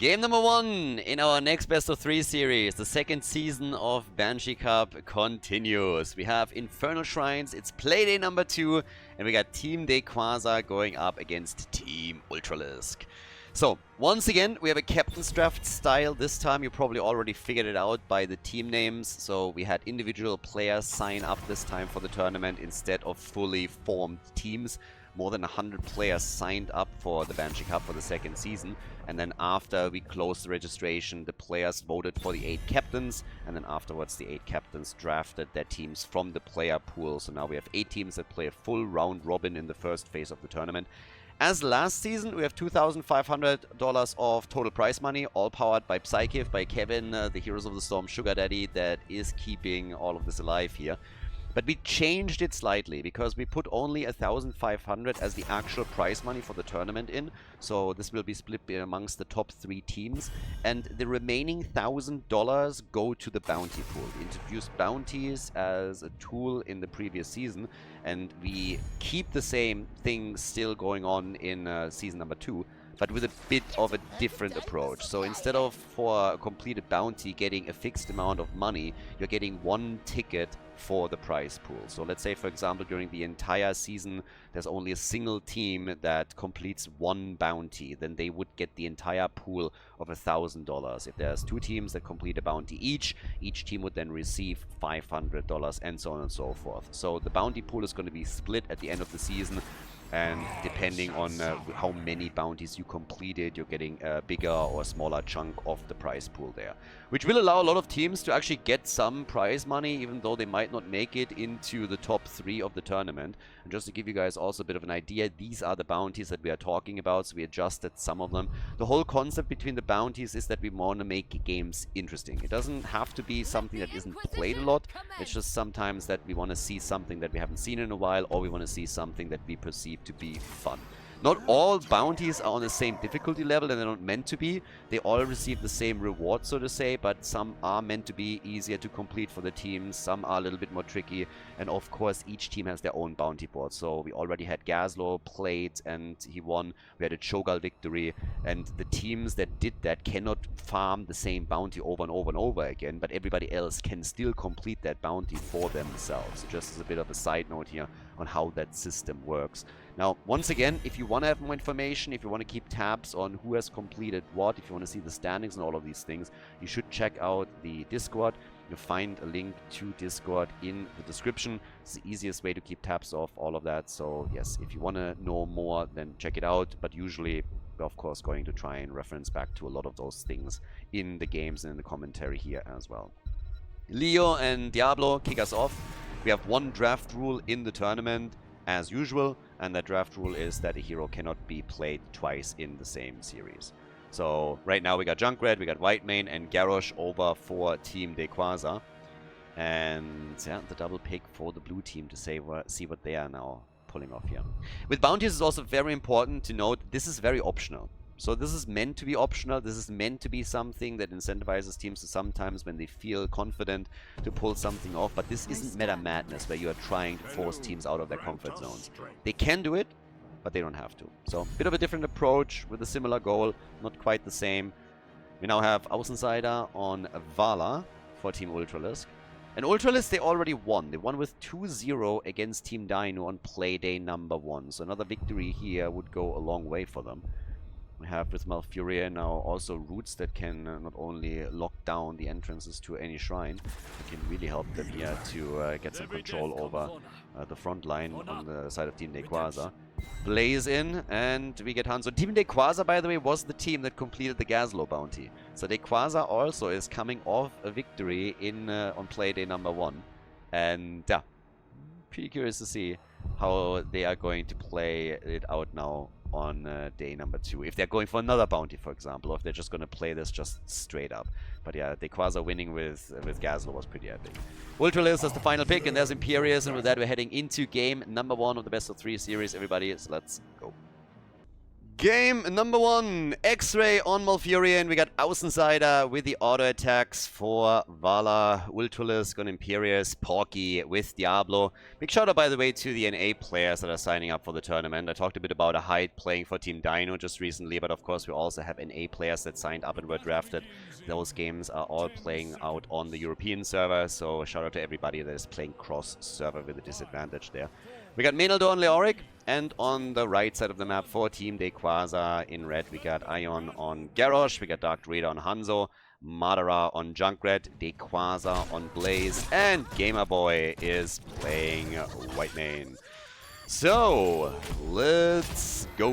Game number 1 in our next best of 3 series. The second season of Banshee Cup continues. We have Infernal Shrines, it's Playday number 2, and we got Team Daykwaza going up against Team Ultralisk. So, once again, we have a Captain's Draft style. This time you probably already figured it out by the team names. So we had individual players sign up this time for the tournament instead of fully formed teams. More than 100 players signed up for the Banshee Cup for the second season. And then after we closed the registration, the players voted for the 8 captains. And then afterwards, the 8 captains drafted their teams from the player pool. So now we have 8 teams that play a full round robin in the first phase of the tournament. As last season, we have $2,500 of total prize money, all powered by Psychic, by Kevin, the Heroes of the Storm Sugar Daddy, that is keeping all of this alive here. But we changed it slightly, because we put only $1,500 as the actual prize money for the tournament in. So this will be split amongst the top 3 teams. And the remaining $1,000 go to the bounty pool. We introduced bounties as a tool in the previous season. And we keep the same thing still going on in season number 2. But with a bit of a different approach. So instead of for a completed bounty getting a fixed amount of money, you're getting 1 ticket for the prize pool. So let's say, for example, during the entire season, there's only a single team that completes 1 bounty. Then they would get the entire pool of $1,000. If there's 2 teams that complete a bounty each team would then receive $500 and so on and so forth. So the bounty pool is going to be split at the end of the season. And depending on how many bounties you completed, you're getting a bigger or smaller chunk of the prize pool there. Which will allow a lot of teams to actually get some prize money, even though they might not make it into the top 3 of the tournament. And just to give you guys also a bit of an idea, these are the bounties that we are talking about, so we adjusted some of them. The whole concept between the bounties is that we want to make games interesting. It doesn't have to be something that isn't played a lot, it's just sometimes that we want to see something that we haven't seen in a while, or we want to see something that we perceive to be fun. Not all bounties are on the same difficulty level, and they're not meant to be. They all receive the same reward, so to say, but some are meant to be easier to complete for the teams, some are a little bit more tricky, and of course each team has their own bounty board. So we already had Gazlo played and he won. We had a Cho'Gall victory, and the teams that did that cannot farm the same bounty over and over and over again, but everybody else can still complete that bounty for themselves. Just as a bit of a side note here on how that system works. Now, once again, if you want to have more information, if you want to keep tabs on who has completed what, if you want to see the standings and all of these things, you should check out the Discord. You'll find a link to Discord in the description. It's the easiest way to keep tabs of all of that. So yes, if you want to know more, then check it out. But usually, we're of course going to try and reference back to a lot of those things in the games and in the commentary here as well. Leo and Diablo kick us off. We have 1 draft rule in the tournament, as usual, and that draft rule is that a hero cannot be played twice in the same series. So right now we got Junkrat, we got Whitemane and Garrosh over for Team Daykwaza. And yeah, the double pick for the blue team to see what they are now pulling off here. With bounties, it's also very important to note this is very optional. So this is meant to be optional. This is meant to be something that incentivizes teams to sometimes, when they feel confident, to pull something off. But this isn't meta madness where you are trying to force teams out of their comfort zones. They can do it, but they don't have to. So a bit of a different approach with a similar goal, not quite the same. We now have Außenseiter on Vala for Team Ultralisk. And Ultralisk, they already won. They won with 2-0 against Team Dino on Playday number 1. So another victory here would go a long way for them. We have with Malfuria now also roots that can not only lock down the entrances to any shrine, but can really help them here to get some control over the front line on the side of Team Daykwaza. Blaze in, and we get Hanzo. Team Daykwaza, by the way, was the team that completed the Gazlo bounty. So Daykwaza also is coming off a victory in on Playday number 1. And yeah, pretty curious to see how they are going to play it out now on day number 2. If they're going for another bounty, for example, or if they're just going to play this just straight up. But yeah, Daykwaza winning with Gazlo was pretty epic. Ultralisk as the final pick, and there's Imperius, and with that we're heading into game number 1 of the best of 3 series, everybody. So let's go. Game number 1, X-Ray on Malfurion. We got Außenseiter with the auto attacks for Vala, Ultralisk on Imperius, Porky with Diablo. Big shout out, by the way, to the NA players that are signing up for the tournament. I talked a bit about a Hyde playing for Team Dino just recently, but of course we also have NA players that signed up and were drafted. Those games are all playing out on the European server, so shout out to everybody that is playing cross-server with a disadvantage there. We got Meneldo on Leoric, and on the right side of the map for Team Daykwaza in red, we got Ion on Garrosh, we got Dark Druid on Hanzo, Madara on Junkrat, Daykwaza on Blaze, and Gamerboy is playing Whitemane. So, let's go.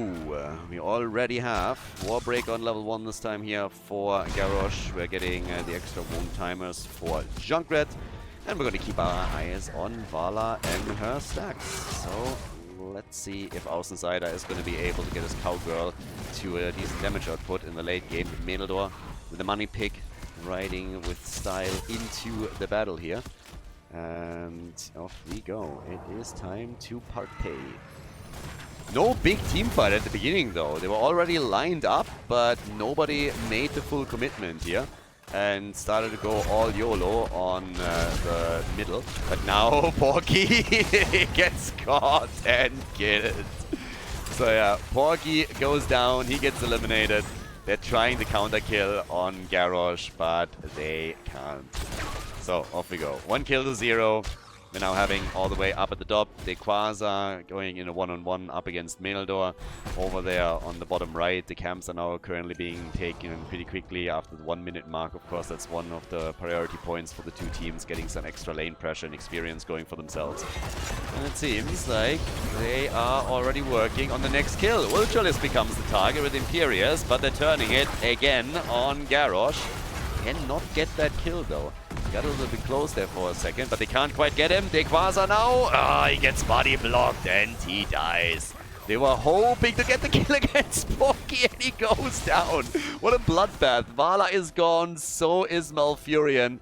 We already have Warbreak on level 1 this time here for Garrosh. We're getting the extra wound timers for Junkrat. And we're going to keep our eyes on Vala and her stacks. So, let's see if Außenseiter is going to be able to get his Cowgirl to a decent damage output in the late game. Meneldo with the money pick, riding with style into the battle here. And off we go. It is time to partay. No big team fight at the beginning though. They were already lined up, but nobody made the full commitment here. And started to go all YOLO on the middle. But now Porky gets caught and killed. So yeah, Porky goes down, he gets eliminated. They're trying the counter kill on Garrosh, but they can't. So off we go. 1 kill to 0. We're now having all the way up at the top Daykwaza going in a one-on-one up against Meneldo. Over there on the bottom right, the camps are now currently being taken pretty quickly after the 1 minute mark. Of course, that's one of the priority points for the two teams, getting some extra lane pressure and experience going for themselves. And it seems like they are already working on the next kill. Ultralisk becomes the target with Imperius, but they're turning it again on Garrosh. Cannot get that kill though. Got a little bit close there for a second, but they can't quite get him. Daykwaza now. He gets body blocked and he dies. They were hoping to get the kill against Porky and he goes down. What a bloodbath. Vala is gone, so is Malfurion.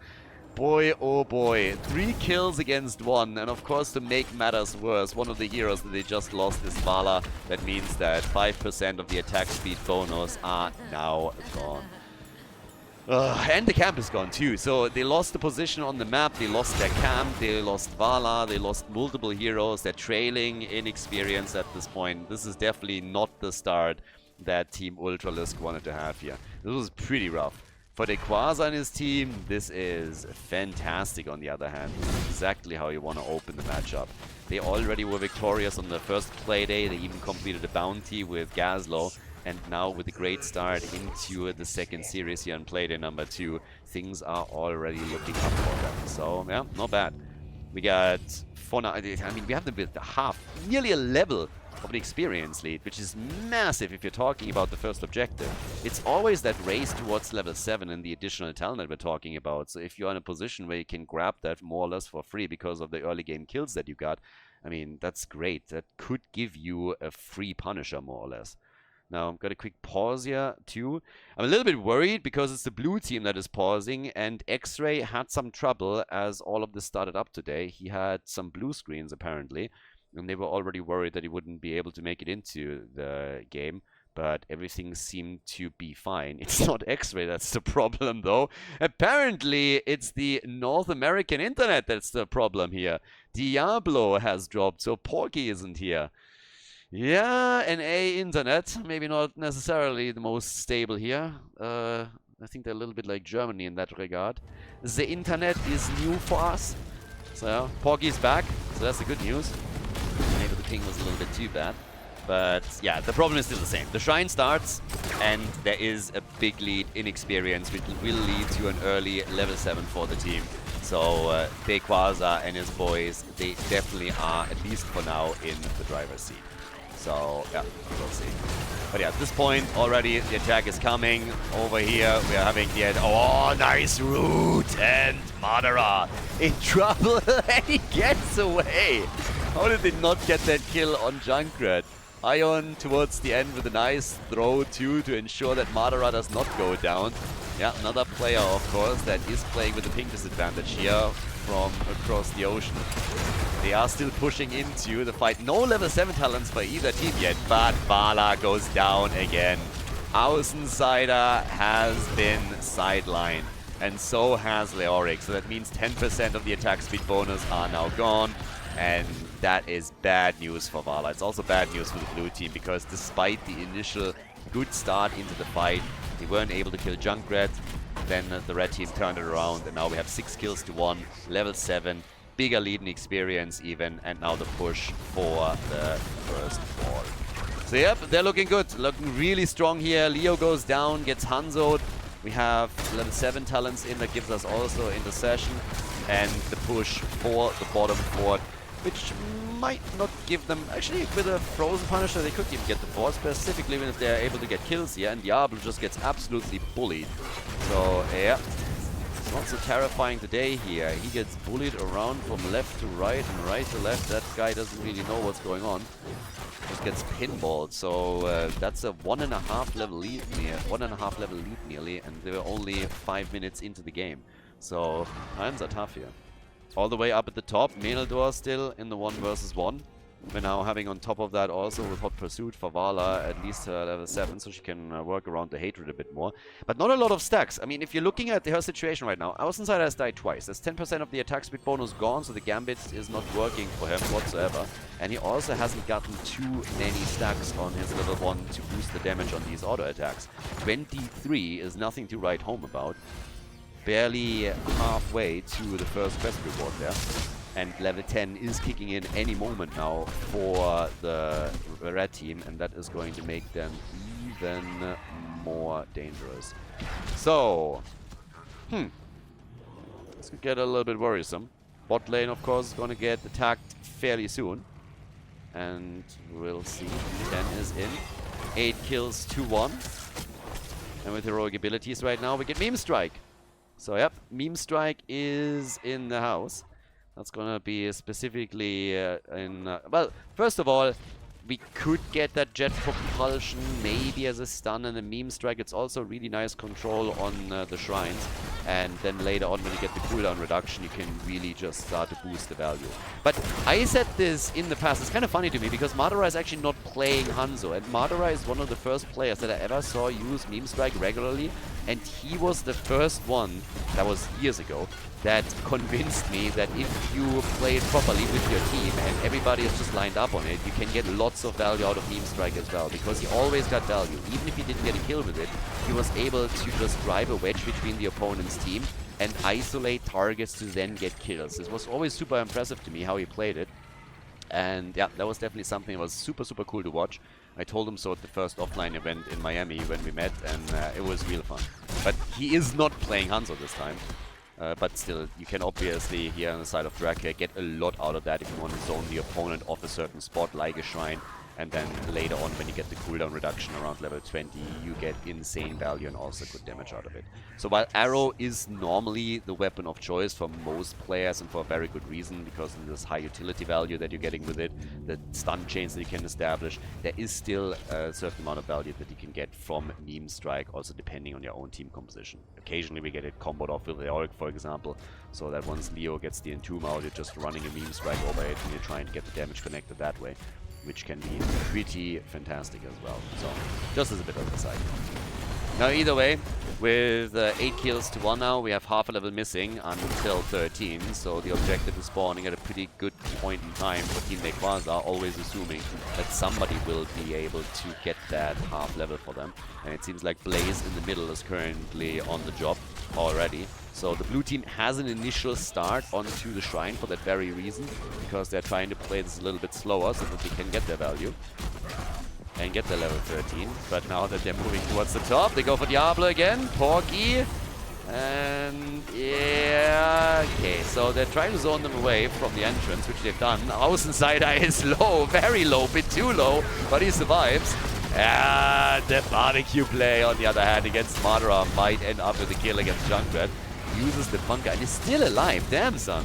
Boy, oh boy. 3 kills against 1. And of course, to make matters worse, one of the heroes that they just lost is Vala. That means that 5% of the attack speed bonus are now gone. And the camp is gone too, so they lost the position on the map, they lost their camp, they lost Vala, they lost multiple heroes, they're trailing in experience at this point. This is definitely not the start that Team Ultralisk wanted to have here. This was pretty rough. For Daykwaza and his team, this is fantastic on the other hand. This is exactly how you want to open the matchup. They already were victorious on the first Playday, they even completed a bounty with Gazlo. And now with a great start into the second series here on Playday number 2, things are already looking up for them. So, yeah, not bad. We got, for now, I mean, we have them with nearly a level of an experience lead, which is massive if you're talking about the first objective. It's always that race towards level 7 and the additional talent that we're talking about. So if you're in a position where you can grab that more or less for free because of the early game kills that you got, I mean, that's great. That could give you a free Punisher more or less. Now, I've got a quick pause here, too. I'm a little bit worried because it's the blue team that is pausing, and X-Ray had some trouble as all of this started up today. He had some blue screens, apparently, and they were already worried that he wouldn't be able to make it into the game, but everything seemed to be fine. It's not X-Ray that's the problem, though. Apparently, it's the North American internet that's the problem here. Diablo has dropped, so Porky isn't here. Yeah, NA internet, maybe not necessarily the most stable here. I think they're a little bit like Germany in that regard. The internet is new for us. So, yeah, Porky's back, so that's the good news. Maybe the ping was a little bit too bad. But, yeah, the problem is still the same. The Shrine starts, and there is a big lead in experience, which will lead to an early level 7 for the team. So, Daykwaza and his boys, they definitely are, at least for now, in the driver's seat. So, yeah, we'll see. But yeah, at this point, already the attack is coming. Over here, we are having the... Oh, nice root! And Madara in trouble, and he gets away! How did they not get that kill on Junkrat? Ion towards the end with a nice throw too to ensure that Madara does not go down. Yeah, another player, of course, that is playing with the pink disadvantage here from across the ocean. They are still pushing into the fight. No level 7 talents for either team yet, but Vala goes down again. Außenseiter has been sidelined, and so has Leoric. So that means 10% of the attack speed bonus are now gone, and that is bad news for Vala. It's also bad news for the blue team, because despite the initial good start into the fight, they weren't able to kill Junkrat. Then the red team turned it around, and now we have 6 kills to 1, level 7, bigger lead in experience even, and now the push for the first ball. So yep, they're looking good, looking really strong here. Leo goes down, gets Hanzo'd. We have level 7 talents in that gives us also intercession, and the push for the bottom fort, which might not give them... Actually, with a Frozen Punisher, they could even get the fort, specifically when if they're able to get kills here, and Diablo just gets absolutely bullied. So, yeah, it's not so terrifying today here. He gets bullied around from left to right and right to left. That guy doesn't really know what's going on. Just gets pinballed. So, that's a 1.5 level lead nearly, and they were only 5 minutes into the game. So, times are tough here. All the way up at the top, Meneldor still in the 1 versus 1. We're now having on top of that also with Hot Pursuit for Vala at least level 7, so she can work around the hatred a bit more. But not a lot of stacks. I mean, if you're looking at her situation right now, Außenseiter has died twice. There's 10% of the attack speed bonus gone, so the Gambit is not working for him whatsoever. And he also hasn't gotten too many stacks on his level 1 to boost the damage on these auto attacks. 23 is nothing to write home about. Barely halfway to the first quest reward there. And level 10 is kicking in any moment now for the red team, and that is going to make them even more dangerous. So, this could get a little bit worrisome. Bot lane, of course, is going to get attacked fairly soon. And we'll see. 10 is in. 8 kills to 1. And with heroic abilities right now, we get Meme Strike. So, yep, Meme Strike is in the house. That's gonna be specifically well, first of all, we could get that jet propulsion maybe as a stun and a Meme Strike. It's also really nice control on the shrines. And then later on, when you get the cooldown reduction, you can really just start to boost the value. But I said this in the past. It's kind of funny to me because Madara is actually not playing Hanzo. And Madara is one of the first players that I ever saw use Meme Strike regularly. And he was the first one, that was years ago, that convinced me that if you play it properly with your team and everybody is just lined up on it, you can get lots of value out of Meme Strike as well, because he always got value. Even if he didn't get a kill with it, he was able to just drive a wedge between the opponent's team and isolate targets to then get kills. This was always super impressive to me how he played it. And yeah, that was definitely something that was super, super cool to watch. I told him so at the first offline event in Miami when we met, and it was real fun. But he is not playing Hanzo this time. But still, you can obviously, here on the side of Drake, get a lot out of that if you want to zone the opponent off a certain spot, like a shrine. And then later on, when you get the cooldown reduction around level 20, you get insane value and also good damage out of it. So while Arrow is normally the weapon of choice for most players, and for a very good reason, because of this high utility value that you're getting with it, the stun chains that you can establish, there is still a certain amount of value that you can get from Meme Strike, also depending on your own team composition. Occasionally we get it comboed off with Leoric, for example, so that once Leo gets the Entomb out, you're just running a Meme Strike over it and you're trying to get the damage connected that way, which can be pretty fantastic as well. So, just as a bit of a side. Now, either way, with 8 kills to 1 now, we have half a level missing until 13, so the objective is spawning at a pretty good point in time for Team Daykwaza, always assuming that somebody will be able to get that half level for them. And it seems like Blaze in the middle is currently on the job already. So the blue team has an initial start onto the shrine for that very reason, because they're trying to play this a little bit slower so that they can get their value and get their level 13. But now that they're moving towards the top, they go for Diablo again, Porky, and yeah, okay, so they're trying to zone them away from the entrance, which they've done. Außenseiter is low, very low, a bit too low, but he survives. And the barbecue play, on the other hand, against Madara might end up with a kill against Junkrat. Uses the bunker and is still alive. Damn, son.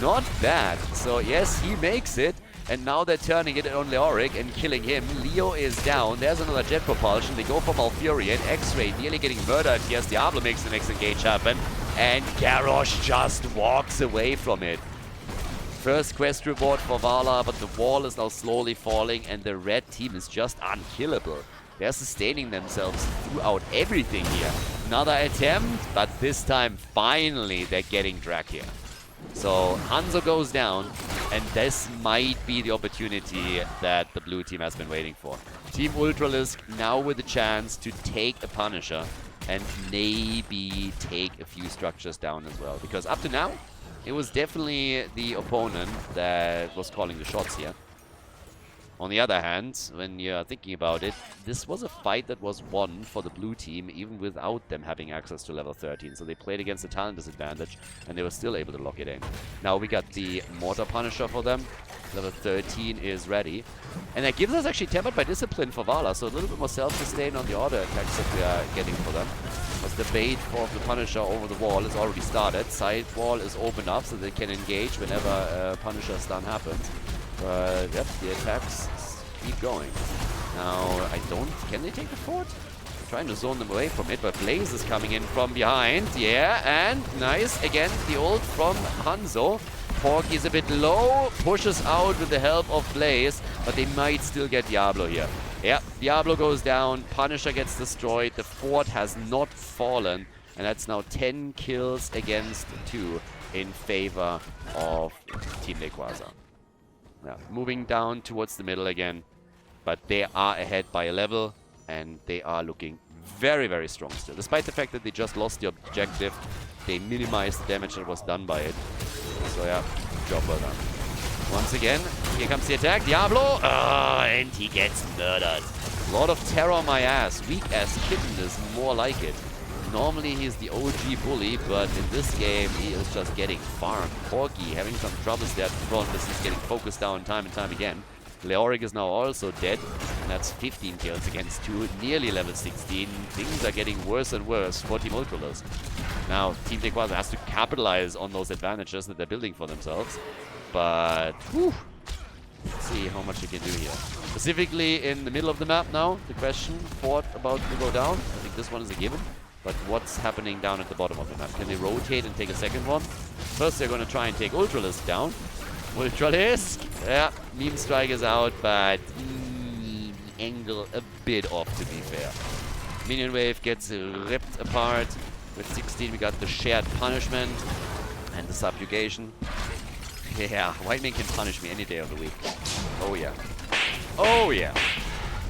Not bad. So, yes, he makes it. And now they're turning it on Leoric and killing him. Leo is down. There's another jet propulsion. They go for Malfurion. X-Ray nearly getting murdered. Yes, Diablo makes the next engage happen. And Garrosh just walks away from it. First quest reward for Vala, but the wall is now slowly falling and the red team is just unkillable. They're sustaining themselves throughout everything here. Another attempt, but this time finally they're getting Drak here. So Hanzo goes down, and this might be the opportunity that the blue team has been waiting for. Team Ultralisk now with a chance to take a Punisher and maybe take a few structures down as well. Because up to now, it was definitely the opponent that was calling the shots here. On the other hand, when you're thinking about it, this was a fight that was won for the blue team even without them having access to level 13. So they played against a talent disadvantage and they were still able to lock it in. Now we got the Mortar Punisher for them. Level 13 is ready. And that gives us actually Tempered by Discipline for Vala, so a little bit more self-sustain on the auto attacks that we are getting for them. Because the bait for the Punisher over the wall is already started. Side wall is open up so they can engage whenever Punisher stun happens. But yep, the attacks keep going. Now, can they take the fort? I'm trying to zone them away from it, but Blaze is coming in from behind. Yeah, and nice. Again, the ult from Hanzo. Porky is a bit low, pushes out with the help of Blaze, but they might still get Diablo here. Yeah, Diablo goes down, Punisher gets destroyed, the fort has not fallen, and that's now 10 kills against 2 in favor of Team Daykwaza. Yeah, moving down towards the middle again, but they are ahead by a level, and they are looking very, very strong still. Despite the fact that they just lost the objective, they minimized the damage that was done by it. So yeah, job well done. Once again, here comes the attack. Diablo! And he gets murdered. A lot of terror on my ass. Weak ass kitten is more like it. Normally he's the OG bully, but in this game he is just getting farmed. Porky having some troubles there at the front as he's getting focused down time and time again. Leoric is now also dead, and that's 15 kills against 2, nearly level 16. Things are getting worse and worse for Team Ultralisk. Now, Team Daykwaza has to capitalize on those advantages that they're building for themselves. But, whew, let's see how much they can do here. Specifically in the middle of the map now, the question, fort about to go down. I think this one is a given. But what's happening down at the bottom of the map? Can they rotate and take a second one? First, they're going to try and take Ultralisk down. Ultralisk! Yeah, Meme Strike is out, but angle a bit off, to be fair. Minion Wave gets ripped apart. With 16, we got the Shared Punishment and the Subjugation. Yeah, White Man can punish me any day of the week. Oh, yeah. Oh, yeah.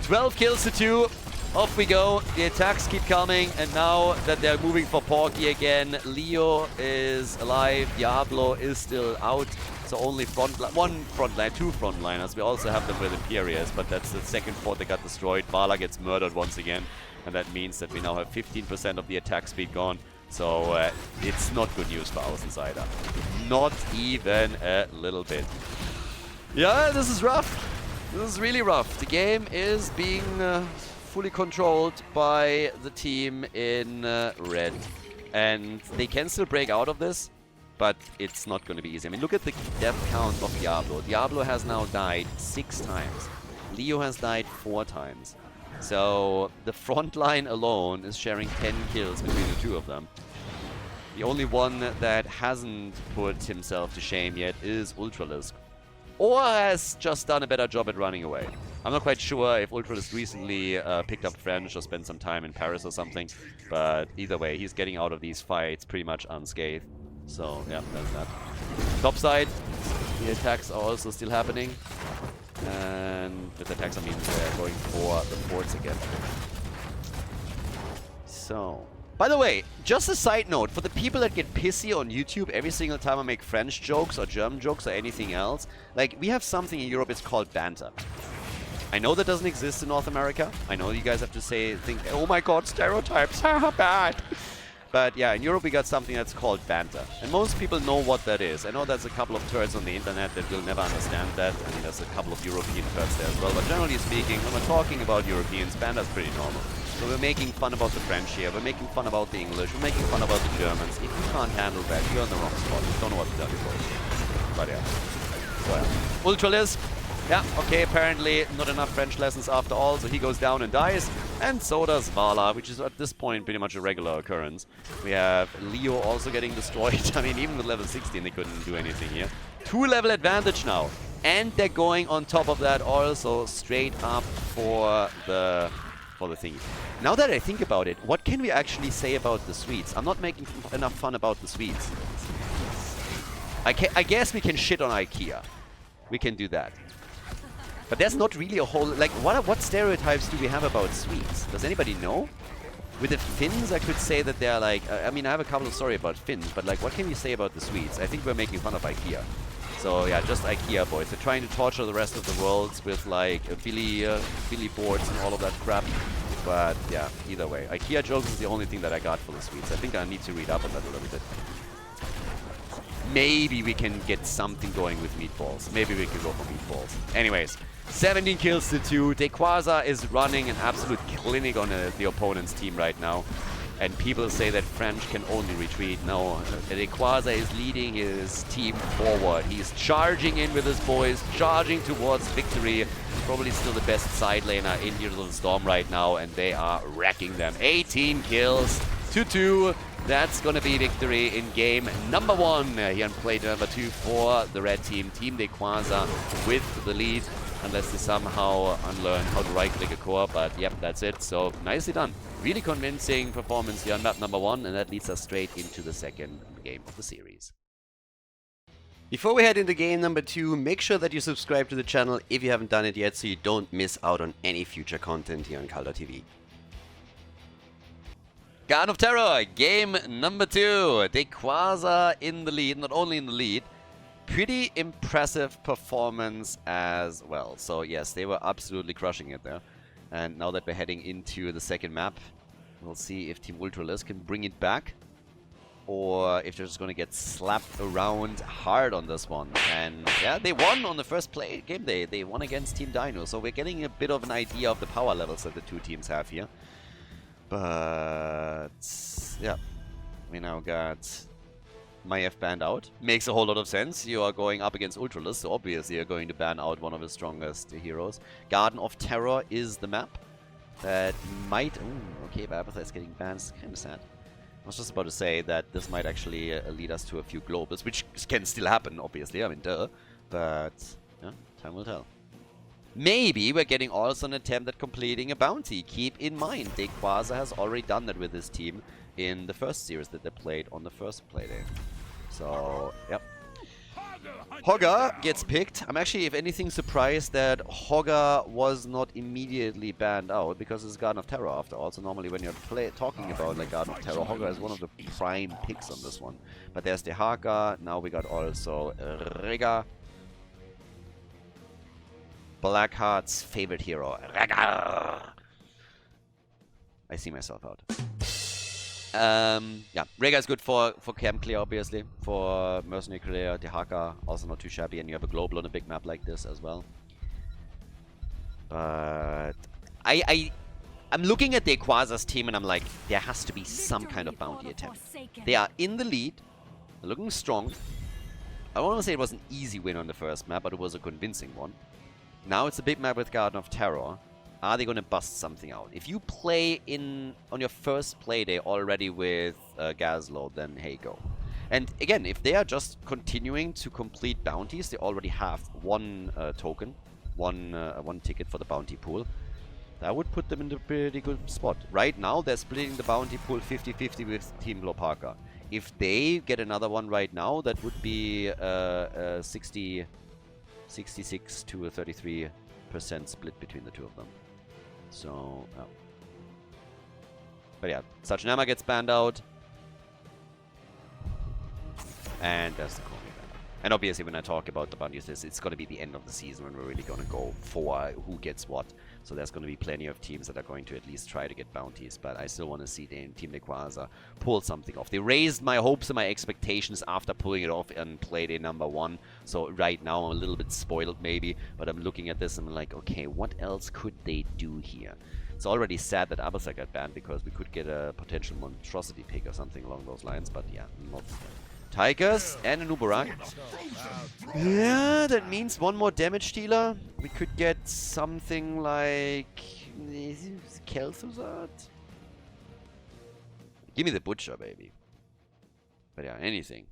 12 kills to 2. Off we go. The attacks keep coming, and now that they're moving for Porky again, Leo is alive. Diablo is still out. So only two frontliners. We also have them with Imperius, but that's the second fort that got destroyed. Vala gets murdered once again, and that means that we now have 15% of the attack speed gone. So it's not good news for our Insider. Not even a little bit. Yeah, this is rough. This is really rough. The game is being fully controlled by the team in red. And they can still break out of this, but it's not going to be easy. I mean, look at the death count of Diablo. Diablo has now died 6 times. Leo has died 4 times. So the front line alone is sharing 10 kills between the two of them. The only one that hasn't put himself to shame yet is Ultralisk. Or has just done a better job at running away. I'm not quite sure if Ultralisk recently picked up French or spent some time in Paris or something. But either way, he's getting out of these fights pretty much unscathed. So, yeah, that's that. Top side, the attacks are also still happening. And with attacks, I mean they're going for the forts again. So, by the way, just a side note, for the people that get pissy on YouTube every single time I make French jokes or German jokes or anything else, like, we have something in Europe, it's called banter. I know that doesn't exist in North America. I know you guys have to think, oh my god, stereotypes, haha, bad. But yeah, in Europe we got something that's called banter. And most people know what that is. I know there's a couple of turds on the internet that will never understand that. I mean, there's a couple of European turds there as well. But generally speaking, when we're talking about Europeans, banter's pretty normal. So we're making fun about the French here, we're making fun about the English, we're making fun about the Germans. If you can't handle that, you're in the wrong spot. Don't know what to tell you, folks. But yeah. So yeah. Ultralisk Yeah, okay, apparently not enough French lessons after all, so he goes down and dies. And so does Vala, which is at this point pretty much a regular occurrence. We have Leo also getting destroyed. I mean, even with level 16, they couldn't do anything here. 2-level advantage now. And they're going on top of that also straight up for the thingy. Now that I think about it, what can we actually say about the Swedes? I'm not making enough fun about the Swedes. I guess we can shit on IKEA. We can do that. But there's not really a whole... Like, what stereotypes do we have about Swedes? Does anybody know? With the Finns, I could say that they're like... I mean, I have a couple of stories about Finns, but like, what can we say about the Swedes? I think we're making fun of IKEA. So yeah, just IKEA boys. They're trying to torture the rest of the world with like Billy boards and all of that crap. But yeah, either way. IKEA jokes is the only thing that I got for the Swedes. I think I need to read up on that a little bit. Maybe we can get something going with meatballs. Maybe we can go for meatballs. Anyways, 17 kills to 2. Daykwaza is running an absolute clinic on the opponent's team right now. And people say that French can only retreat. No, Daykwaza is leading his team forward. He's charging in with his boys, charging towards victory. Probably still the best side laner in Heroes of the Storm right now, and they are wrecking them. 18 kills to 2. That's going to be victory in game number 1 here on Playday number 2 for the red team. Team Daykwaza with the lead, unless they somehow unlearn how to right-click a core, but yep, that's it. So nicely done. Really convincing performance here on map number 1, and that leads us straight into the second game of the series. Before we head into game number 2, make sure that you subscribe to the channel if you haven't done it yet, so you don't miss out on any future content here on Khaldor TV. Garden of Terror, game number 2. Daykwaza in the lead, not only in the lead, pretty impressive performance as well. So yes, they were absolutely crushing it there. And now that we're heading into the second map, we'll see if Team Ultralisk can bring it back, or if they're just going to get slapped around hard on this one. And yeah, they won on the first game day. They won against Team Dino, so we're getting a bit of an idea of the power levels that the two teams have here. But yeah, we now got Maiev banned out. Makes a whole lot of sense. You are going up against Ultralisk, so obviously you're going to ban out one of his strongest heroes. Garden of Terror is the map that might... Ooh, okay, Abathur is getting banned. It's kind of sad. I was just about to say that this might actually lead us to a few globals, which can still happen, obviously. I mean, duh. But yeah, time will tell. Maybe we're getting also an attempt at completing a bounty. Keep in mind, Daykwaza has already done that with his team in the first series that they played on the first Playday. So, yep. Hogger gets picked. I'm actually, if anything, surprised that Hogger was not immediately banned out, because it's Garden of Terror after all. So normally when you're talking about like Garden of Terror, Hogger is one of the prime picks on this one. But there's the Haka. Now we got also Rega, Blackheart's favorite hero. Rega. I see myself out. Yeah, Rega is good for camp clear, obviously. For mercenary clear, the Haka also not too shabby, and you have a global on a big map like this as well. But I'm looking at Daykwaza's team and I'm like, there has to be some kind of bounty attempt. They are in the lead, they're looking strong. I don't want to say it was an easy win on the first map, but it was a convincing one. Now it's a big map with Garden of Terror. Are they going to bust something out? If you play on your first play day already with Gaslow, then hey, go. And again, if they are just continuing to complete bounties, they already have one token, one ticket for the bounty pool. That would put them in a pretty good spot. Right now, they're splitting the bounty pool 50-50 with Team Lopaka. If they get another one right now, that would be 66 to a 33% split between the two of them. So, but yeah, Sachinama gets banned out. And there's the Komi ban. And obviously when I talk about the bounties, it's going to be the end of the season when we're really going to go for who gets what. So there's going to be plenty of teams that are going to at least try to get bounties. But I still want to see Team Daykwaza pull something off. They raised my hopes and my expectations after pulling it off in Playday number 1. So right now I'm a little bit spoiled maybe. But I'm looking at this and I'm like, okay, what else could they do here? It's already sad that Abathur got banned because we could get a potential monstrosity pick or something along those lines. But yeah, not Tigers and a Nubarak. Yeah, that means one more damage dealer. We could get something like Khaldor. Give me the Butcher, baby. But yeah, anything.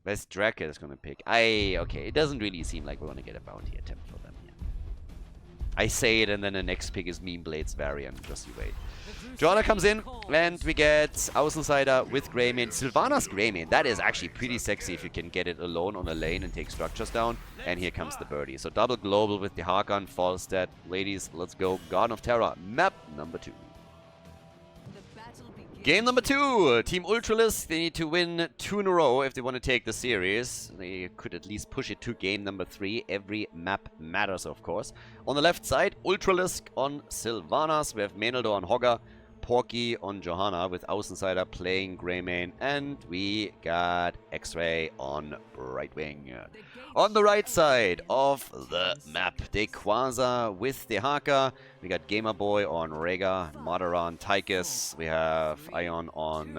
Best Draka is gonna pick. Okay, it doesn't really seem like we're gonna get a bounty attempt for them here. I say it, and then the next pick is Meme Blades variant. Just you wait. Joanna comes in, and we get Außenseiter with Greymane. Sylvanas Greymane. That is actually pretty sexy if you can get it alone on a lane and take structures down. And here comes the birdie. So double global with the Hakan, Falstad. Ladies, let's go. Garden of Terror, map number 2. Game number 2, Team Ultralisk. They need to win 2 in a row if they want to take the series. They could at least push it to game number 3. Every map matters, of course. On the left side, Ultralisk on Sylvanas. We have Meneldo on Hogger, Porky on Johanna with Außenseiter playing Greymane. And we got X-Ray on Brightwing. On the right side of the map, Daykwaza with the Haka. We got Gamerboy on Rega, Madara on Tychus. We have Ion on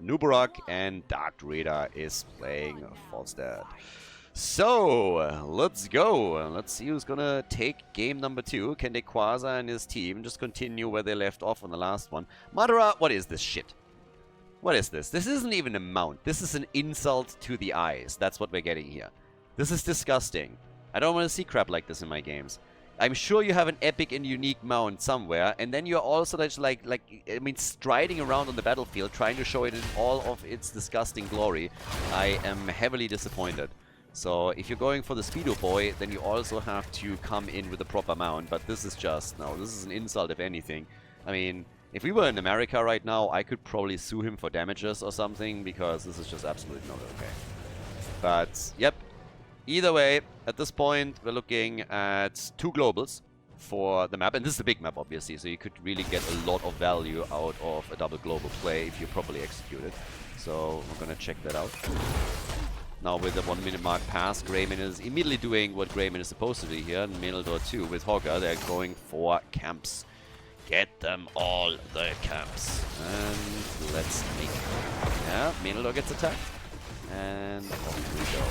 Nubarak, and Dark Raider is playing Falstad. So, let's go. Let's see who's gonna take game number 2. Can Daykwaza and his team just continue where they left off on the last one? Madara, what is this shit? What is this? This isn't even a mount. This is an insult to the eyes. That's what we're getting here. This is disgusting. I don't want to see crap like this in my games. I'm sure you have an epic and unique mount somewhere, and then you're also just striding around on the battlefield, trying to show it in all of its disgusting glory. I am heavily disappointed. So if you're going for the Speedo Boy, then you also have to come in with a proper mount. But this is just, no, this is an insult if anything. I mean, if we were in America right now, I could probably sue him for damages or something, because this is just absolutely not okay. But, yep. Either way, at this point, we're looking at 2 globals for the map. And this is a big map, obviously, so you could really get a lot of value out of a double global play if you properly execute it. So we're going to check that out. Now with the 1 minute mark past, Greymane is immediately doing what Greymane is supposed to do here. And Meneldo too with Hogger. They're going for camps. Get them all the camps. And let's make it. Yeah, Meneldo gets attacked. And off we go.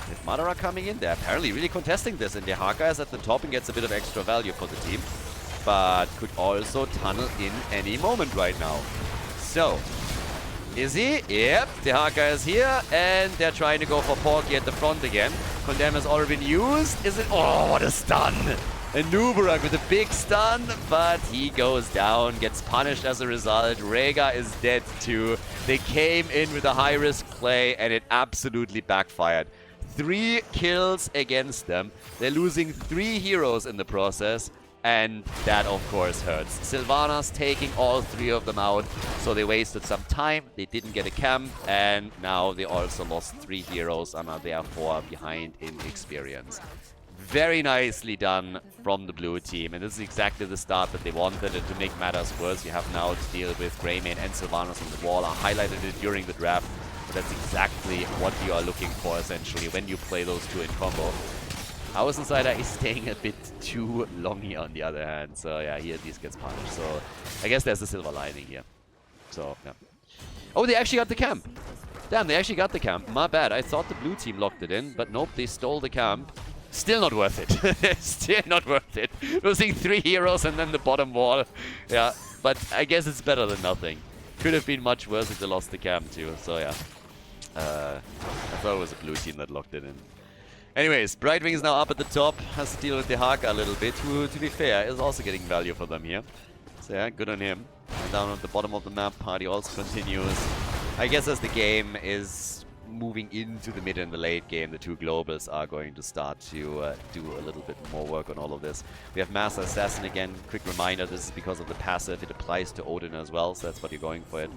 With Madara coming in, they're apparently really contesting this, and the Haka is at the top and gets a bit of extra value for the team, but could also tunnel in any moment right now. So, is he? Yep, the Haka is here, and they're trying to go for Porky at the front again. Condemn has already been used. Is it? Oh, what a stun! A Nubarak with a big stun, but he goes down, gets punished as a result. Rega is dead too. They came in with a high-risk play, and it absolutely backfired. 3 kills against them. They're losing 3 heroes in the process, and that of course hurts. Sylvanas taking all 3 of them out, so they wasted some time. They didn't get a camp, and now they also lost 3 heroes and are therefore behind in experience. Very nicely done from the blue team, and this is exactly the start that they wanted. And to make matters worse, you have now to deal with Greymane and Sylvanas on the wall. I highlighted it during the draft. That's exactly what you are looking for, essentially, when you play those 2 in combo. Außenseiter is staying a bit too long here, on the other hand. So, yeah, he at least gets punished. So, I guess there's a silver lining here. So, yeah. Oh, they actually got the camp. Damn, they actually got the camp. My bad. I thought the blue team locked it in, but nope, they stole the camp. Still not worth it. Still not worth it. Losing 3 heroes and then the bottom wall. Yeah, but I guess it's better than nothing. Could have been much worse if they lost the camp too. So, yeah. I thought it was a blue team that locked it in. Anyways, Brightwing is now up at the top, has to deal with the Haka a little bit, who, to be fair, is also getting value for them here. So yeah, good on him. And down at the bottom of the map, party also continues. I guess as the game is moving into the mid and the late game, the 2 globals are going to start to do a little bit more work on all of this. We have Master Assassin again. Quick reminder, this is because of the passive. It applies to Odin as well, so that's what you're going for it.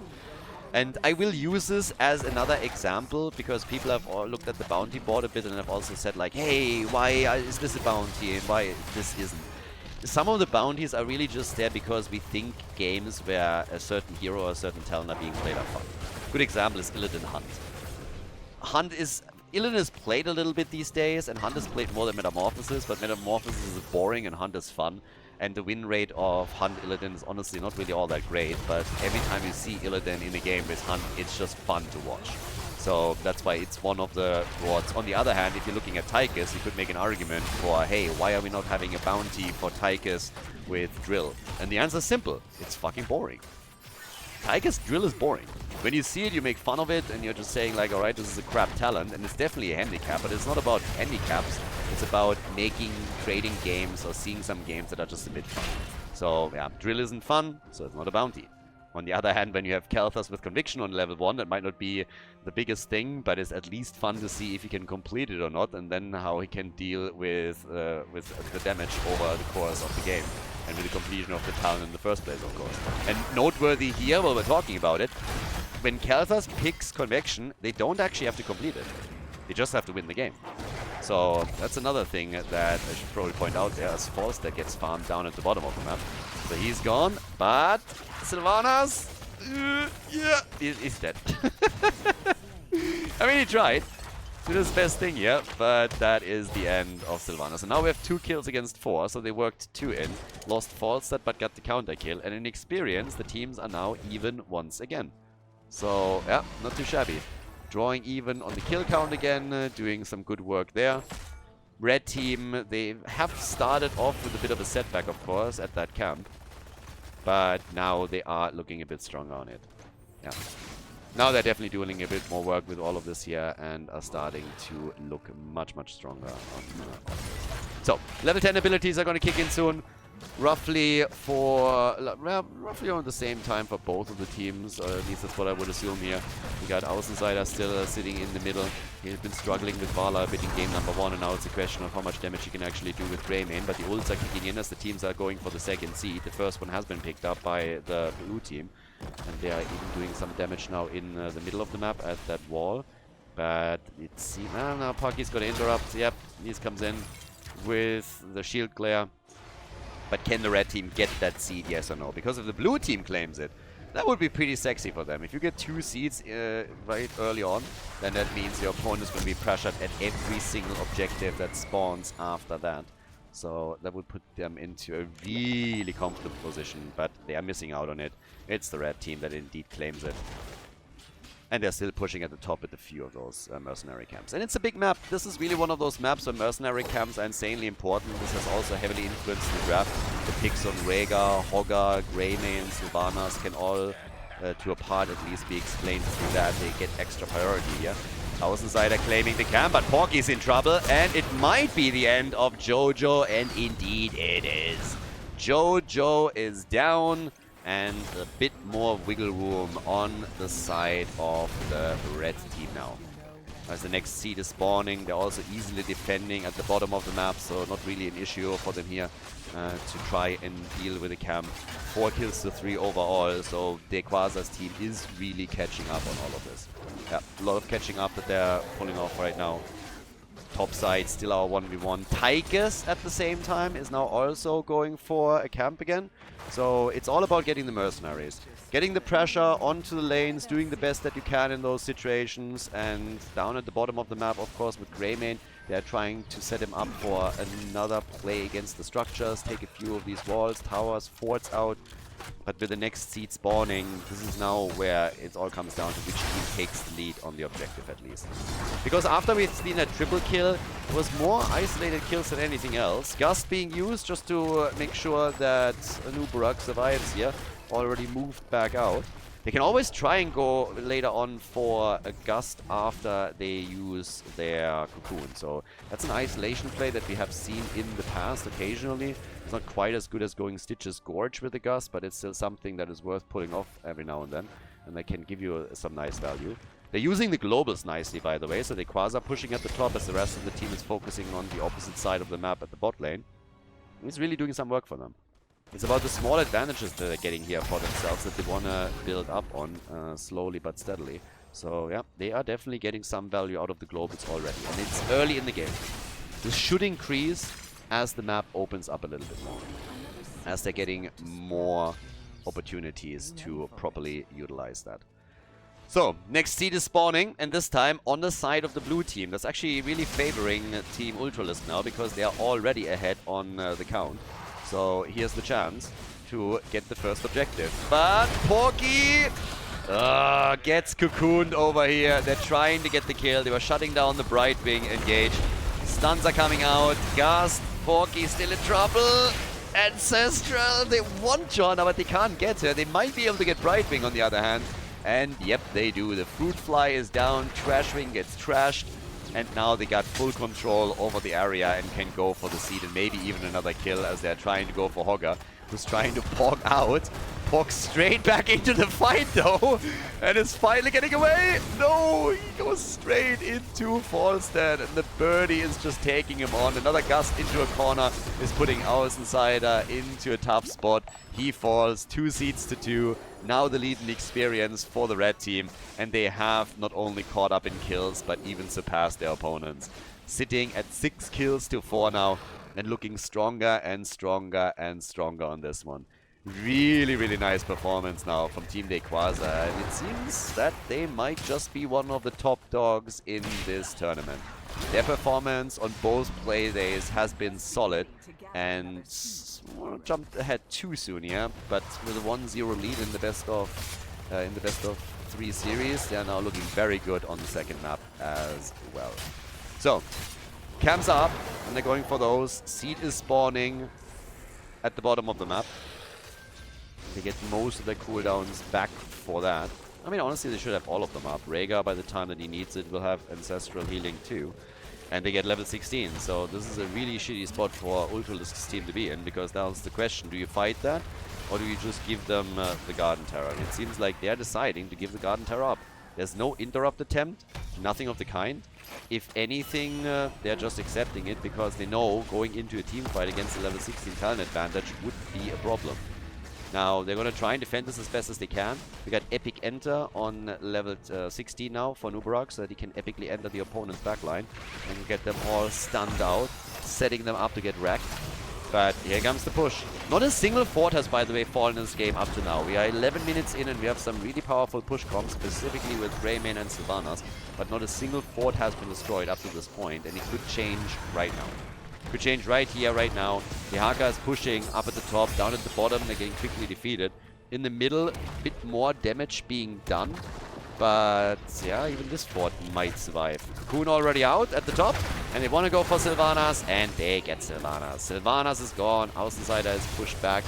And I will use this as another example, because people have all looked at the bounty board a bit and have also said like, hey, why is this a bounty and why this isn't? Some of the bounties are really just there because we think games where a certain hero or a certain talent are being played are fun. Good example is Illidan Hunt. Illidan is played a little bit these days, and Hunt is played more than Metamorphosis, but Metamorphosis is boring and Hunt is fun. And the win rate of Hunt Illidan is honestly not really all that great, but every time you see Illidan in a game with Hunt, it's just fun to watch. So that's why it's one of the rewards. On the other hand, if you're looking at Tychus, you could make an argument for, hey, why are we not having a bounty for Tychus with Drill? And the answer is simple. It's fucking boring. Tychus Drill is boring. When you see it, you make fun of it, and you're just saying like, alright, this is a crap talent, and it's definitely a handicap, but it's not about handicaps. It's about trading games or seeing some games that are just a bit fun. So, yeah, Drill isn't fun, so it's not a bounty. On the other hand, when you have Kalthas with Conviction on level 1, that might not be the biggest thing, but it's at least fun to see if he can complete it or not, and then how he can deal with the damage over the course of the game. And with the completion of the talent in the first place, of course. And noteworthy here, while we're talking about it, when Kalthas picks Convection, they don't actually have to complete it. They just have to win the game. So that's another thing that I should probably point out there, as False that gets farmed down at the bottom of the map. So he's gone, but Sylvanas, yeah, he's dead. I mean, he tried. Did his best thing here, but that is the end of Sylvanas. And now we have 2 kills against 4, so they worked 2 in. Lost Falstad, but got the counter kill. And in experience, the teams are now even once again. So, yeah, not too shabby. Drawing even on the kill count again, doing some good work there. Red team, they have started off with a bit of a setback, of course, at that camp. But now they are looking a bit stronger on it. Yeah. Now they're definitely doing a bit more work with all of this here and are starting to look much, much stronger on this. So, level 10 abilities are going to kick in soon. Roughly around the same time for both of the teams, or at least that's what I would assume here. We got Außenseiter still sitting in the middle. He's been struggling with Vala a bit in game number 1, and now it's a question of how much damage he can actually do with Greymane. But the ults are kicking in as the teams are going for the second seed. The first one has been picked up by the blue team, and they are even doing some damage now in the middle of the map at that wall. But it seems... now Pocky's going to interrupt. Yep, he comes in with the shield glare. But can the red team get that seed, yes or no? Because if the blue team claims it, that would be pretty sexy for them. If you get 2 seeds right early on, then that means your opponent is going to be pressured at every single objective that spawns after that. So that would put them into a really comfortable position, but they are missing out on it. It's the red team that indeed claims it. And they're still pushing at the top with a few of those mercenary camps. And it's a big map. This is really one of those maps where mercenary camps are insanely important. This has also heavily influenced the draft. The picks on Rhaegar, Hoggar, Greymane, Sylvanas can all, to a part at least, be explained through that. They get extra priority here. Außenseiter claiming the camp, but Porky's in trouble. And it might be the end of Jojo, and indeed it is. Jojo is down. And a bit more wiggle room on the side of the red team now. As the next seed is spawning, they're also easily defending at the bottom of the map, so not really an issue for them here to try and deal with the camp. 4 kills to 3 overall, so Daykwaza's team is really catching up on all of this. Yeah, a lot of catching up that they're pulling off right now. Top side, still our 1v1. Tychus, at the same time, is now also going for a camp again. So it's all about getting the mercenaries. Getting the pressure onto the lanes, doing the best that you can in those situations. And down at the bottom of the map, of course, with Greymane, they're trying to set him up for another play against the structures. Take a few of these walls, towers, forts out. But with the next seed spawning, this is now where it all comes down to which team takes the lead on the objective at least. Because after we've seen that triple kill, it was more isolated kills than anything else. Gust being used just to make sure that Anubarak survives here. Already moved back out. They can always try and go later on for a Gust after they use their Cocoon. So that's an isolation play that we have seen in the past occasionally. It's not quite as good as going Stitch's Gorge with the Gust, but it's still something that is worth pulling off every now and then. And they can give you some nice value. They're using the globals nicely, by the way. So Daykwaza pushing at the top as the rest of the team is focusing on the opposite side of the map at the bot lane. He's really doing some work for them. It's about the small advantages that they're getting here for themselves that they want to build up on slowly but steadily. So yeah, they are definitely getting some value out of the globals already. And it's early in the game. This should increase as the map opens up a little bit more. As they're getting more opportunities to properly utilize that. So, next seed is spawning, and this time on the side of the blue team. That's actually really favoring Team Ultralisk now, because they are already ahead on the count. So here's the chance to get the first objective. But Porky gets cocooned over here. They're trying to get the kill. They were shutting down the Brightwing engage. Stuns are coming out. Gast, Porky still in trouble. Ancestral, they want Joanna, but they can't get her. They might be able to get Brightwing on the other hand. And yep, they do. The Fruit Fly is down. Trashwing gets trashed. And now they got full control over the area and can go for the seed and maybe even another kill as they're trying to go for Hogger, who's trying to Pog out. Pog straight back into the fight though, and is finally getting away. No, he goes straight into Falstad, and the birdie is just taking him on. Another gust into a corner is putting Außenseiter into a tough spot. He falls 2 seeds to 2. Now the lead in experience for the red team, and they have not only caught up in kills, but even surpassed their opponents. Sitting at 6 kills to 4 now, and looking stronger and stronger and stronger on this one. Really, really nice performance now from Team Daykwaza, and it seems that they might just be one of the top dogs in this tournament. Their performance on both Playdays has been solid, and jumped ahead too soon, yeah. But with a 1-0 lead in the best of 3 series, they are now looking very good on the second map as well. So, camps are up, and they're going for those. Seed is spawning at the bottom of the map. They get most of their cooldowns back for that. I mean, honestly, they should have all of them up. Rhaegar, by the time that he needs it, will have Ancestral Healing too. And they get level 16, so this is a really shitty spot for Ultralisk's team to be in, because that's the question. Do you fight that, or do you just give them the Garden Terror? It seems like they're deciding to give the Garden Terror up. There's no interrupt attempt, nothing of the kind. If anything, they're just accepting it because they know going into a team fight against a level 16 talent advantage would be a problem. Now, they're going to try and defend this as best as they can. We got Epic Enter on level 16 now for Nubarak, so that he can epically enter the opponent's backline and get them all stunned out, setting them up to get wrecked. But here comes the push. Not a single fort has, by the way, fallen in this game up to now. We are 11 minutes in and we have some really powerful push comps, specifically with Greymane and Sylvanas. But not a single fort has been destroyed up to this point, and it could change right now. Could change right here, right now. The Haka is pushing up at the top, down at the bottom. They're getting quickly defeated. In the middle, a bit more damage being done. But yeah, even this fort might survive. Cocoon already out at the top. And they want to go for Sylvanas. And they get Sylvanas. Sylvanas is gone. Außenseiter is pushed back.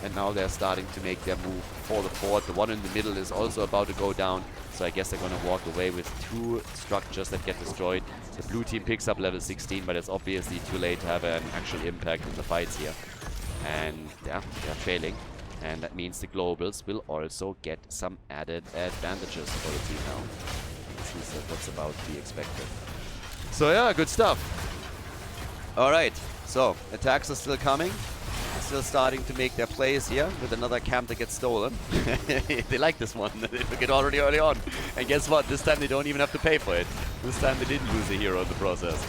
And now they're starting to make their move for the fort. The one in the middle is also about to go down. So I guess they're going to walk away with 2 structures that get destroyed. The blue team picks up level 16, but it's obviously too late to have an actual impact in the fights here. And yeah, they're trailing. And that means the globals will also get some added advantages for the team now. This is what's about to be expected. So yeah, good stuff. Alright, so attacks are still coming. Still starting to make their plays here with another camp that gets stolen. They like this one. They took it already early on. And guess what? This time they don't even have to pay for it. This time they didn't lose a hero in the process.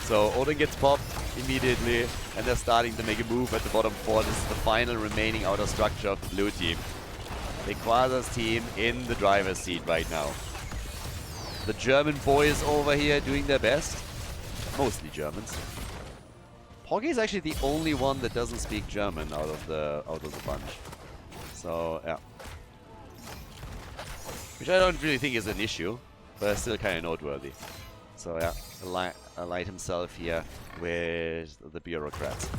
So Odin gets popped immediately, and they're starting to make a move at the bottom 4. This is the final remaining outer structure of the blue team. Daykwaza's team in the driver's seat right now. The German boys over here doing their best. Mostly Germans. Hoggy is actually the only one that doesn't speak German out of the bunch. So yeah, which I don't really think is an issue, but it's still kind of noteworthy. So yeah, alight himself here with the bureaucrats.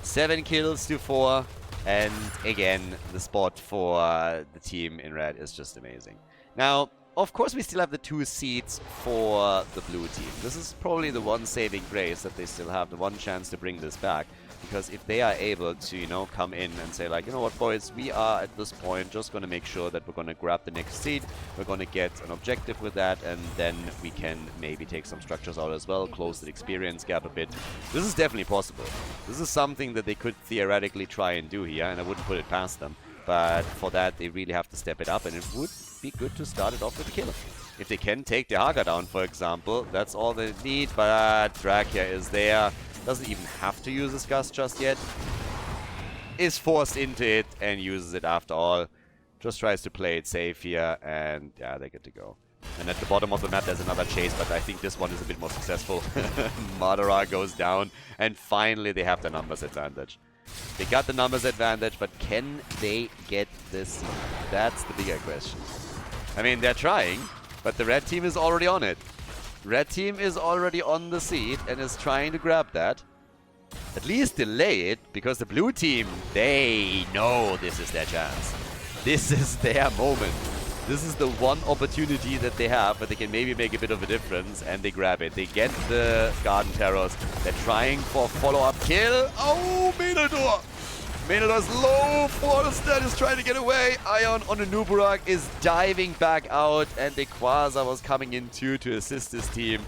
7 kills to 4, and again the spot for the team in red is just amazing. Now, of course, we still have the 2 seeds for the blue team. This is probably the one saving grace that they still have, the one chance to bring this back. Because if they are able to, you know, come in and say like, you know what, boys, we are at this point just going to make sure that we're going to grab the next seed. We're going to get an objective with that, and then we can maybe take some structures out as well, close the experience gap a bit. This is definitely possible. This is something that they could theoretically try and do here, and I wouldn't put it past them. But for that, they really have to step it up, and it would be good to start it off with a kill. If they can take the Haga down, for example, that's all they need. But Drakia is there. Doesn't even have to use his gust just yet. Is forced into it and uses it after all. Just tries to play it safe here, and yeah, they're good to go. And at the bottom of the map, there's another chase, but I think this one is a bit more successful. Madara goes down, and finally they have the numbers advantage. They got the numbers advantage, but can they get this seed? That's the bigger question. I mean, they're trying, but the red team is already on it. Red team is already on the seed and is trying to grab that. At least delay it, because the blue team, they know this is their chance. This is their moment. This is the one opportunity that they have where they can maybe make a bit of a difference, and they grab it. They get the Garden Terrors. They're trying for follow-up kill. Oh, Menador! Menador's low. Forrester is trying to get away. Ion on the Nuburak is diving back out, and Daykwaza was coming in too to assist his team,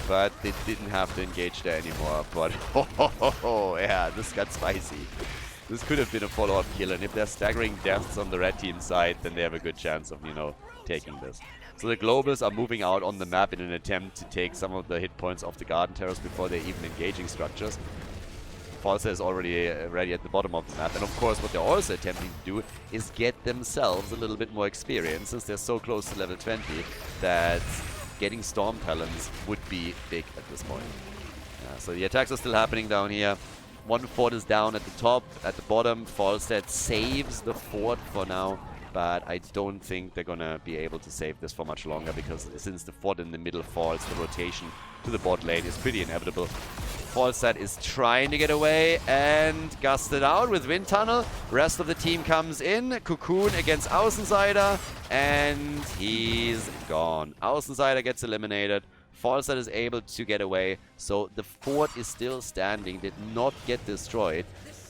but they didn't have to engage there anymore. But yeah, this got spicy. This could have been a follow-up kill, and if they're staggering deaths on the red team side, then they have a good chance of, you know, taking this. So the Globals are moving out on the map in an attempt to take some of the hit points off the Garden Terrors before they're even engaging structures. Falsa is already ready at the bottom of the map, and of course what they're also attempting to do is get themselves a little bit more experience, since they're so close to level 20 that getting Storm Talons would be big at this point. So the attacks are still happening down here. One fort is down at the top. At the bottom, Falstead saves the fort for now, but I don't think they're gonna be able to save this for much longer, because since the fort in the middle falls, the rotation to the bot lane is pretty inevitable. Falstead is trying to get away and gusted out with Wind Tunnel. Rest of the team comes in. Cocoon against Außenseiter, and he's gone. Außenseiter gets eliminated. Falstead is able to get away, so the fort is still standing, did not get destroyed,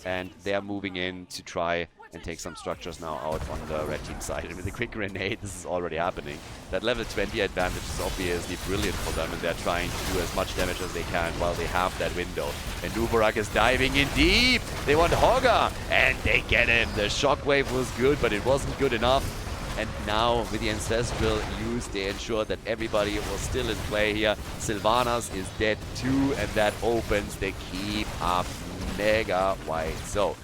and they're moving in to try and take some structures now out on the red team side. And with a quick grenade, this is already happening. That level 20 advantage is obviously brilliant for them, and they're trying to do as much damage as they can while they have that window. And Nubarak is diving in deep. They want Hogger, and they get him. The shockwave was good, but it wasn't good enough. And now, with the Ancestral use, they ensure that everybody was still in play here. Sylvanas is dead too, and that opens the keep up mega wide. So,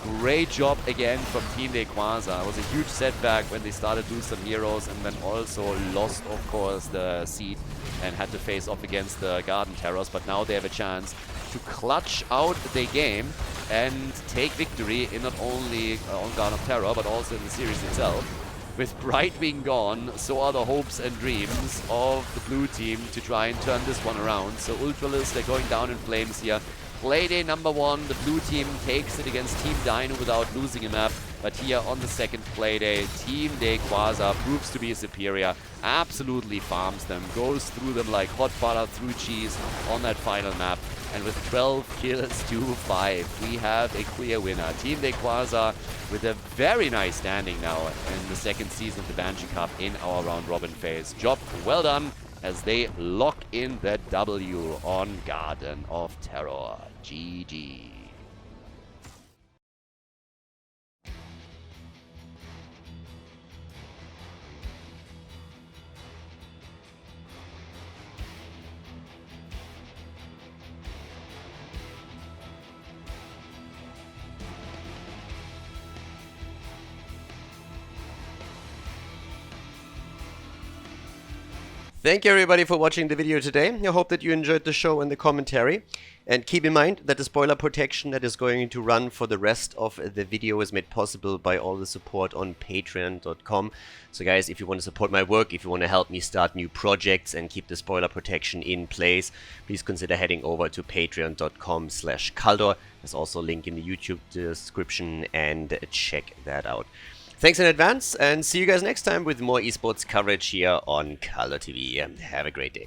great job again from Team Daykwaza. It was a huge setback when they started to lose some heroes, and then also lost, of course, the seed and had to face off against the Garden Terrors. But now they have a chance to clutch out the game and take victory in not only on Garden of Terror, but also in the series itself. With Brightwing gone, so are the hopes and dreams of the blue team to try and turn this one around. So Ultralisk, they're going down in flames here. Playday number 1, the blue team takes it against Team Dino without losing a map. But here on the second Playday, Team Daykwaza proves to be superior, absolutely farms them, goes through them like hot butter through cheese on that final map. And with 12 kills to 5, we have a clear winner. Team Daykwaza with a very nice standing now in the second season of the Banshee Cup in our round robin phase. Job well done as they lock in the W on Garden of Terror. GG. Thank you everybody for watching the video today. I hope that you enjoyed the show and the commentary. And keep in mind that the spoiler protection that is going to run for the rest of the video is made possible by all the support on patreon.com. So guys, if you want to support my work, if you want to help me start new projects and keep the spoiler protection in place, please consider heading over to patreon.com/Khaldor. There's also a link in the YouTube description, and check that out. Thanks in advance, and see you guys next time with more esports coverage here on Khaldor TV. Have a great day.